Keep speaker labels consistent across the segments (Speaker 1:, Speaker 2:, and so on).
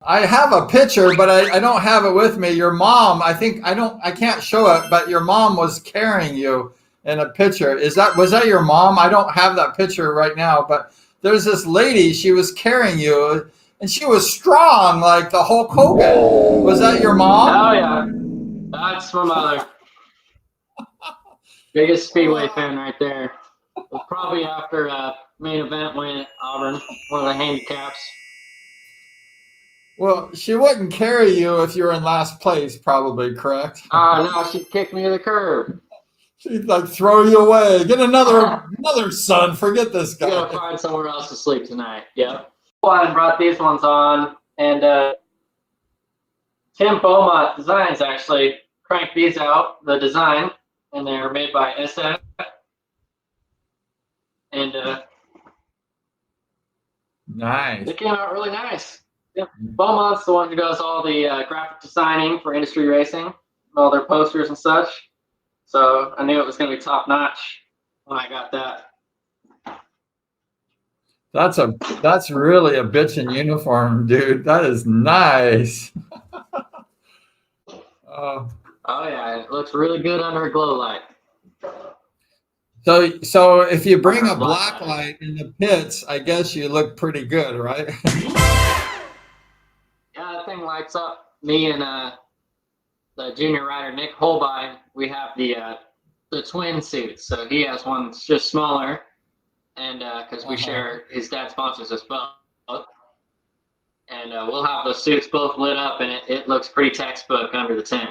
Speaker 1: I have a picture, but I don't have it with me. Your mom, I can't show it, but your mom was carrying you in a picture. Was that your mom? I don't have that picture right now, but there's this lady, she was carrying you and she was strong like the Hulk Hogan. Was that your
Speaker 2: Oh
Speaker 1: mom?
Speaker 2: yeah, that's my mother. Biggest Speedway
Speaker 1: Wow.
Speaker 2: fan right there. It was probably after main event win at Auburn, one of the handicaps.
Speaker 1: Well, she wouldn't carry you if you were in last place, probably, correct?
Speaker 2: No, she kicked me to the curb.
Speaker 1: She'd like throw you away. Get another son. Forget this
Speaker 2: We gotta
Speaker 1: guy.
Speaker 2: find somewhere else to sleep tonight. Yep. Well, I brought these ones on, and Tim Beaumont Designs actually cranked these out, the design, and they're made by SF, and
Speaker 1: Nice.
Speaker 2: they came out really nice. Yep. Beaumont's the one who does all the graphic designing for industry racing, all their posters and such. So I knew it was going to be top notch when I got that.
Speaker 1: That's really a bitchin' uniform, dude. That is nice. Uh,
Speaker 2: Oh yeah, it looks really good under a glow light.
Speaker 1: so if you bring
Speaker 2: Under
Speaker 1: a
Speaker 2: a black
Speaker 1: black
Speaker 2: light.
Speaker 1: light in the pits, I guess you look pretty good, right?
Speaker 2: Yeah, that thing lights up. Me and the junior rider Nick Holbein, we have the twin suits. So he has one that's just smaller, and because we
Speaker 1: Uh-huh.
Speaker 2: share his dad sponsors us both, and we'll have those suits both lit up, and it looks pretty textbook under the tent.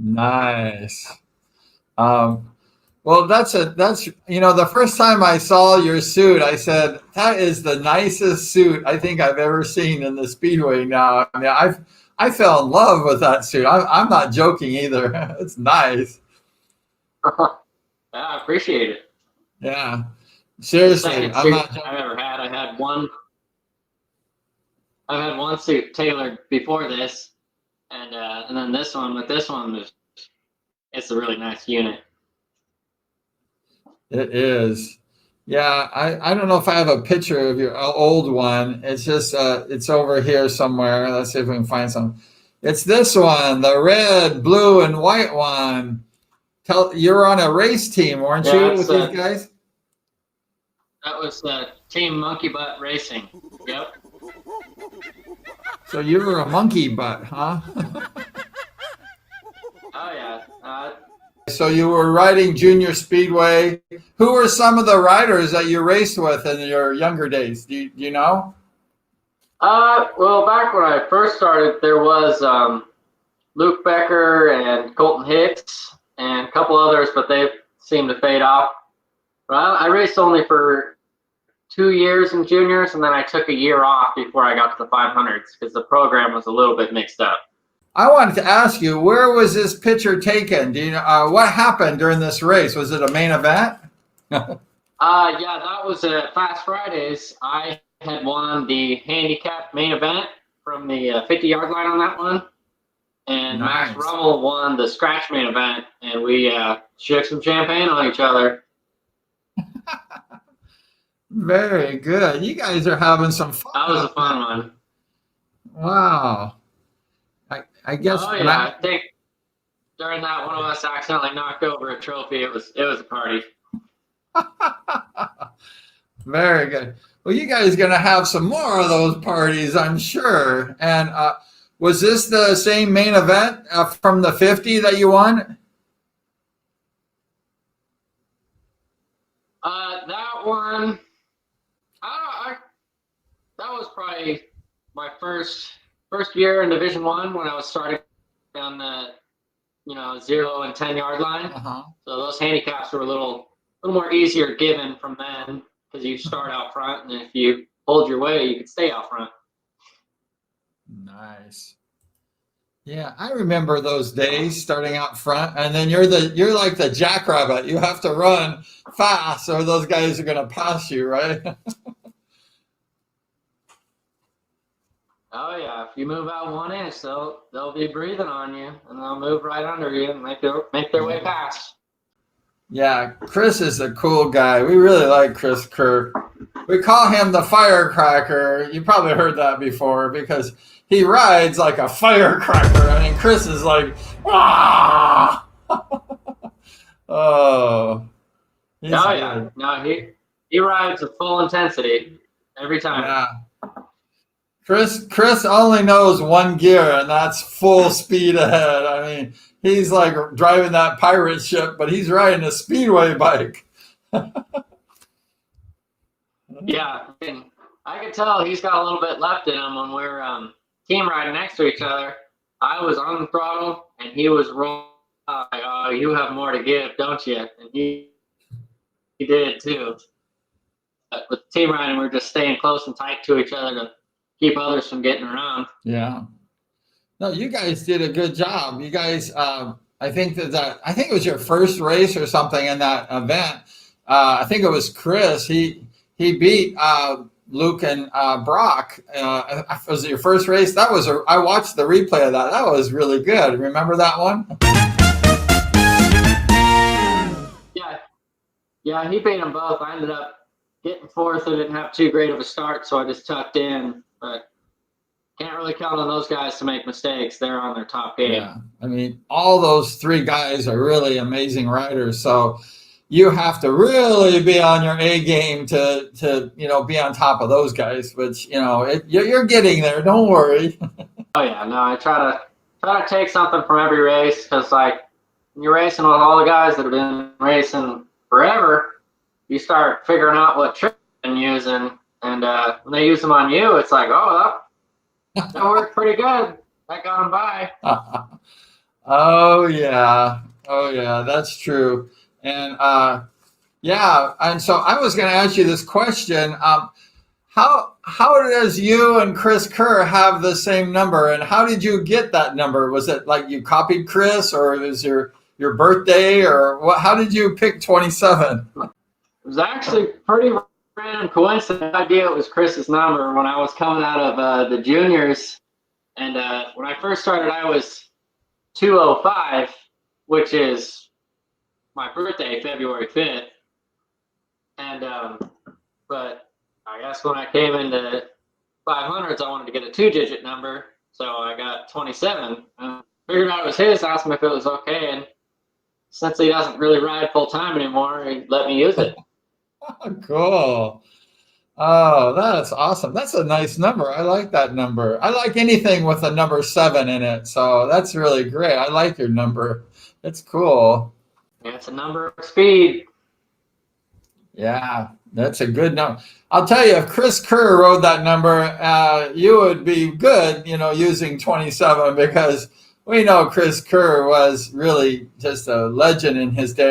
Speaker 1: Nice. Um, well, that's the first time I saw your suit, I said that is the nicest suit I think I've ever seen in the Speedway. Now, I mean, I fell in love with that suit. I'm not joking either. It's nice.
Speaker 2: I appreciate it.
Speaker 1: Yeah,
Speaker 2: The
Speaker 1: seriously,
Speaker 2: second
Speaker 1: I'm
Speaker 2: suit
Speaker 1: not
Speaker 2: I've
Speaker 1: joking.
Speaker 2: ever had. I've had one suit tailored before this, and then this one. With this one, it's a really nice unit.
Speaker 1: It is. Yeah, I don't know if I have a picture of your old one. It's just it's over here somewhere. Let's see if we can find some. It's this one, the red, blue, and white one. You're on a race team, weren't
Speaker 2: Yeah,
Speaker 1: you,
Speaker 2: that's
Speaker 1: with these guys?
Speaker 2: that was Team Monkey Butt Racing. Yep.
Speaker 1: So you were a monkey butt, huh?
Speaker 2: Oh yeah.
Speaker 1: So you were riding junior speedway. Who were some of the riders that you raced with in your younger days? Do you know?
Speaker 2: Well, back when I first started, there was Luke Becker and Colton Hicks and a couple others, but they seemed to fade off. But I raced only for 2 years in juniors, and then I took a year off before I got to the 500s because the program was a little bit mixed up.
Speaker 1: I wanted to ask you, where was this picture taken? Do you know what happened during this race? Was it a main event?
Speaker 2: Yeah, that was at Fast Fridays. I had won the handicap main event from the 50-yard line on that one, and Max
Speaker 1: Nice.
Speaker 2: Rummel won the scratch main event, and we shook some champagne on each other.
Speaker 1: Very good. You guys are having some fun
Speaker 2: That was a
Speaker 1: up there.
Speaker 2: fun one.
Speaker 1: Wow. I guess
Speaker 2: Oh yeah,
Speaker 1: Matt.
Speaker 2: I think during that one of us accidentally knocked over a trophy. It was a party.
Speaker 1: Very good. Well, you guys are going to have some more of those parties, I'm sure. And was this the same main event from the 50 that you won?
Speaker 2: That one, I that was probably my first year in Division One when I was starting on the 0 and 10 yard line.
Speaker 1: Uh-huh.
Speaker 2: So those handicaps were a little more easier given from then because you start out front, and if you hold your way, you could stay out front.
Speaker 1: Nice. Yeah, I remember those days starting out front, and then you're like the jackrabbit. You have to run fast, or those guys are going to pass you, right?
Speaker 2: Oh yeah, if you move out 1 inch, they'll be breathing on you, and they'll move right under you and make their way past.
Speaker 1: Yeah, Chris is a cool guy. We really like Chris Kerr. We call him the firecracker. You probably heard that before because he rides like a firecracker. I mean, Chris is like, ah! Oh, he's
Speaker 2: Oh
Speaker 1: good.
Speaker 2: yeah, no, he rides with full intensity every time.
Speaker 1: Yeah. Chris only knows one gear, and that's full speed ahead. I mean, he's like driving that pirate ship, but he's riding a speedway bike.
Speaker 2: Yeah, I could tell he's got a little bit left in him when we're team riding next to each other. I was on the throttle and he was rolling. Like, oh, you have more to give, don't you? And he did too. But with team riding, we're just staying close and tight to each other to keep others from getting around.
Speaker 1: Yeah. No, you guys did a good job. You guys, I think I think it was your first race or something in that event. I think it was Chris. He beat Luke and Brock. Was it your first race? I watched the replay of that. That was really good. Remember that one?
Speaker 2: Yeah, he beat them both. I ended up getting fourth. I didn't have too great of a start, so I just tucked in. But can't really count on those guys to make mistakes. They're on their top game.
Speaker 1: Yeah, I mean, all those three guys are really amazing riders. So you have to really be on your A game to be on top of those guys. Which you're getting there. Don't worry.
Speaker 2: Oh yeah, no, I try to take something from every race because like when you're racing with all the guys that have been racing forever, you start figuring out what tricks they're using, and when they use them on you, it's like, oh, that worked pretty good. That got them by.
Speaker 1: Oh yeah, that's true. And yeah, and so I was going to ask you this question: how does you and Chris Kerr have the same number, and how did you get that number? Was it like you copied Chris, or was your birthday, or what? How did you pick 27?
Speaker 2: It was actually pretty random coincidence. Idea it was Chris's number when I was coming out of the juniors, and when I first started, I was 205, which is my birthday, February 5th, and but I guess when I came into 500s, I wanted to get a 2-digit number, so I got 27. Figured out it was his. Asked him if it was okay, and since he doesn't really ride full time anymore, he let me use it.
Speaker 1: Cool. Oh, that's awesome. That's a nice number. I like that number. I like anything with a number 7 in it. So that's really great. I like your number. It's cool.
Speaker 2: Yeah, it's a number of speed.
Speaker 1: Yeah, that's a good number. I'll tell you, if Chris Kerr rode that number, you would be good, using 27 because we know Chris Kerr was really just a legend in his day.